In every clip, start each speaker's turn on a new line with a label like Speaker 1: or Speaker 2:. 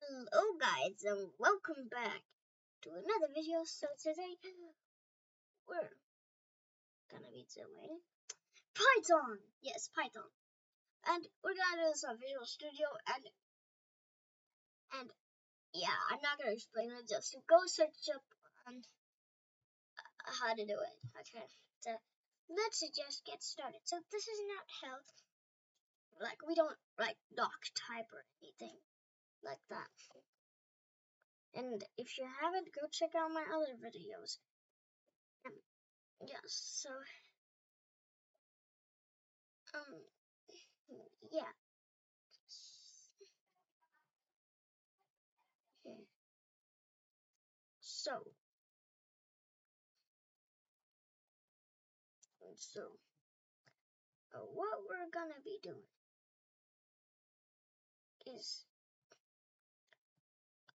Speaker 1: Hello guys and welcome back to another video. So today we're gonna be doing Python. Yes, Python. And we're gonna do this on Visual Studio and yeah, I'm not gonna explain it, just go search up on how to do it. Okay. So let's just get started. So this is not how we don't doc type or anything like that. And if you haven't, go check out my other videos. Yes, so um yeah. So so what we're gonna be doing is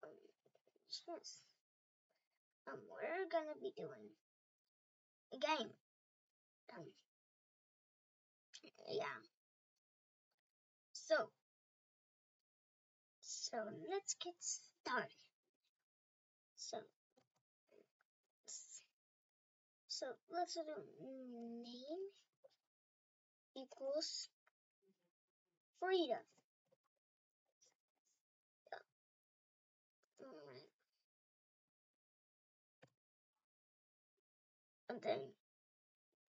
Speaker 1: um, yes, we're gonna be doing a game. Um, yeah. So so let's get started. So so let's do name equals freedom. And then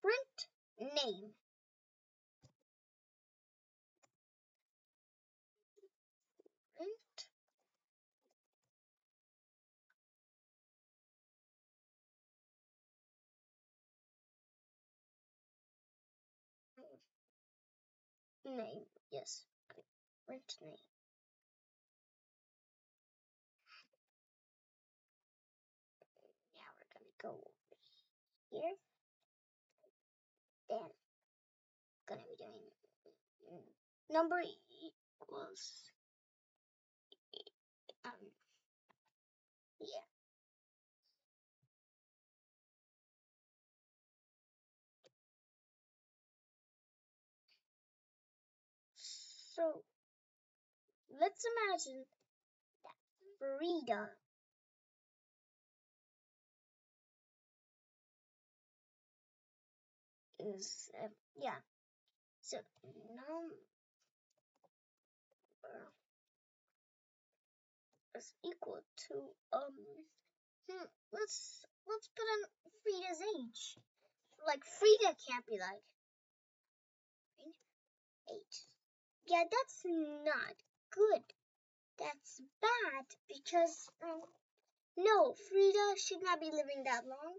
Speaker 1: print name. Print name. Yes. Print name. Now we're gonna go over here. Then gonna be doing number equals yeah. So let's imagine that Frida is yeah. So number is equal to let's put in Frida's age. Like Frida can't be like 8. Yeah, that's not good. That's bad because no, Frida should not be living that long.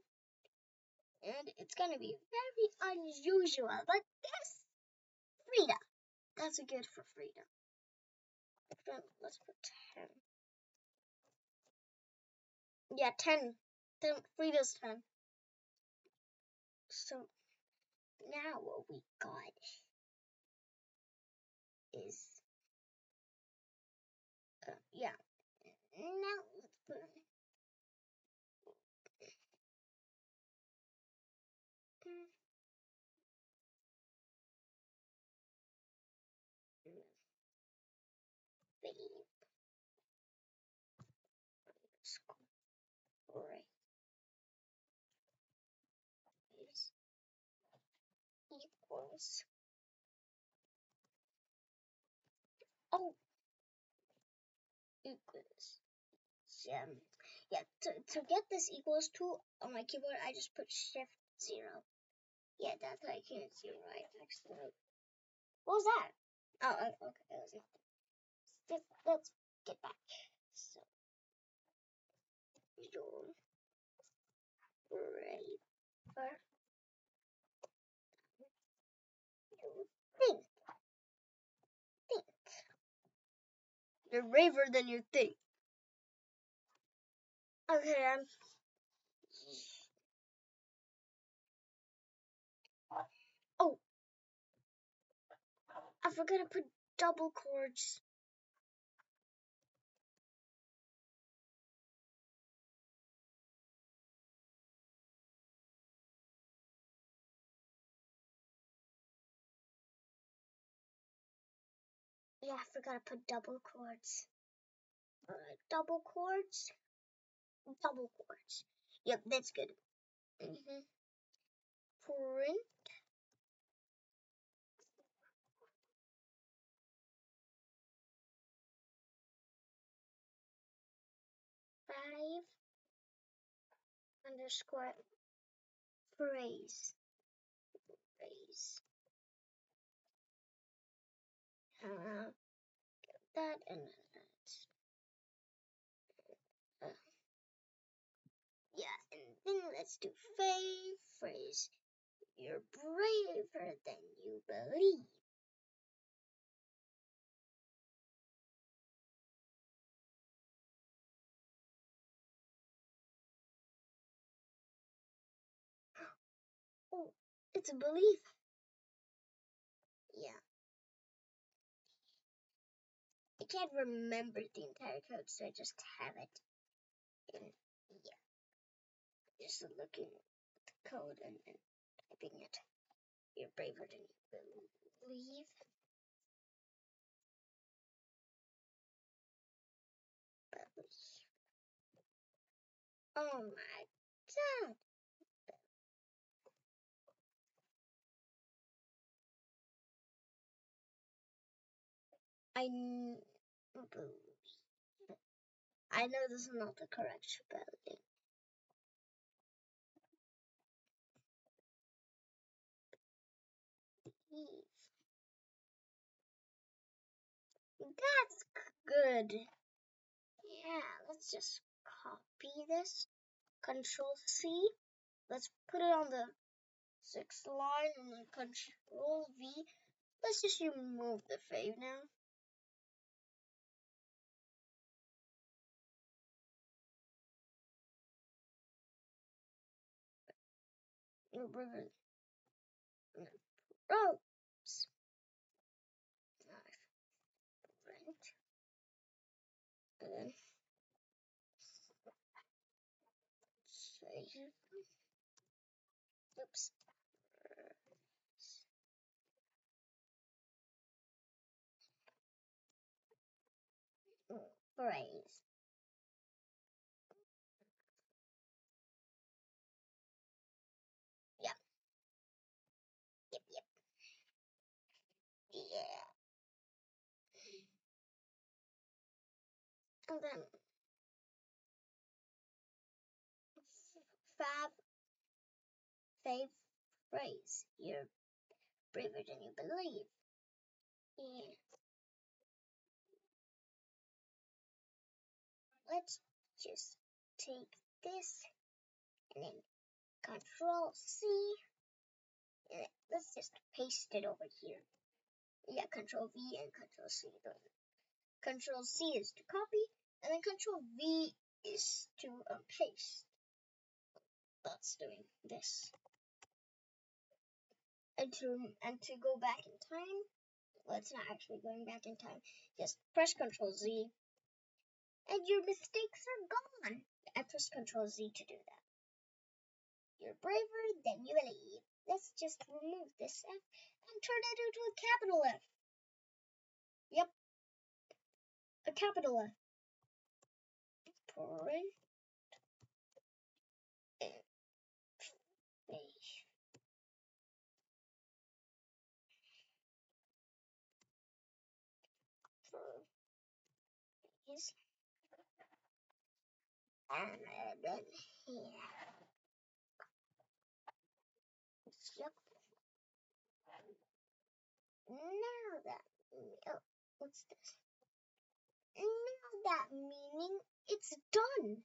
Speaker 1: And it's gonna be very unusual. But yes, Frida. That's good for Frida. Let's put 10. Yeah, 10. 10. Frida's 10. So now what we got is yeah. Now let's put babe score is equals oh equals yeah, to get this equals to on my keyboard I just put shift 0. Yeah, that's how I can't see right next to it. What was that? Oh, okay, it was nothing. Let's get back. So your braver you think. You're braver than you think. Okay, oh, I forgot to put double chords. Yeah, I forgot to put double chords. Double chords. Double chords. Yep, that's good. Print. Five underscore phrase. That and that. Yeah, and then let's do phrase. You're braver than you believe. Oh, it's a belief. Yeah. I can't remember the entire code, so I just have it. And yeah, just looking at the code and typing it. You're braver than you believe. Oh my god. I know this is not the correct spelling. That's good. Yeah, let's just copy this. Control C. Let's put it on the 6th line and then Control V. Let's just remove the fave now. Ropes. Print. And then save. Oops. Phrase. Yep. Yeah. And then fave phrase. You're braver than you believe. Yeah. Let's just take this and then Control C. And let's just paste it over here. Yeah, Control V and Control C. Control C is to copy, and then Control V is to paste. That's doing this. And to go back in time, well, it's not actually going back in time. Just press Control Z, and your mistakes are gone. And press Control Z to do that. You're braver than you believe. Let's just remove this F and turn it into a capital F. Yep, a capital F. Print phrase. And then here. Yep. Now that, oh, what's this? Now that meaning it's done.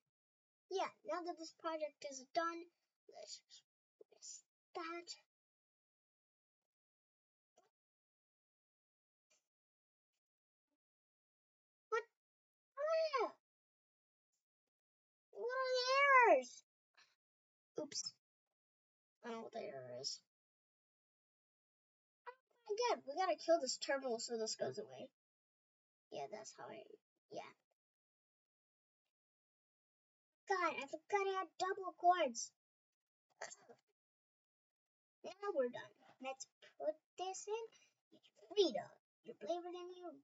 Speaker 1: Yeah, now that this project is done, let's press that. What? Ah, what are the errors? Oops. I don't know what the error is. Again, we gotta kill this terminal so this goes away. Yeah, that's how yeah. God, I forgot I had double chords. Now we're done. Let's put this in. Frida, you're braver than you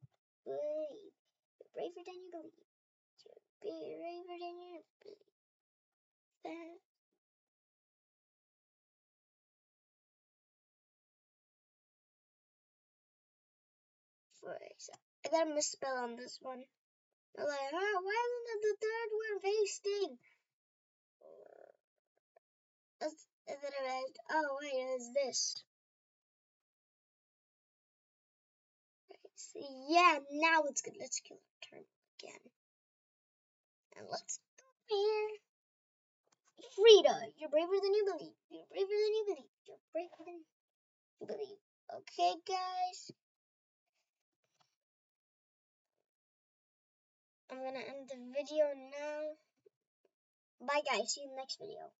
Speaker 1: believe. You're braver than you believe. Be braver than you believe. Phrase. I got a misspell on this one. I'm like, huh, why isn't the third one pasting? And then I realized, oh wait, it's this. See, yeah, now it's good. Let's kill our turn again. And let's go here. Frida, you're braver than you believe. You're braver than you believe. You're braver than you believe. Okay, guys. I'm gonna end the video now. Bye, guys. See you in the next video.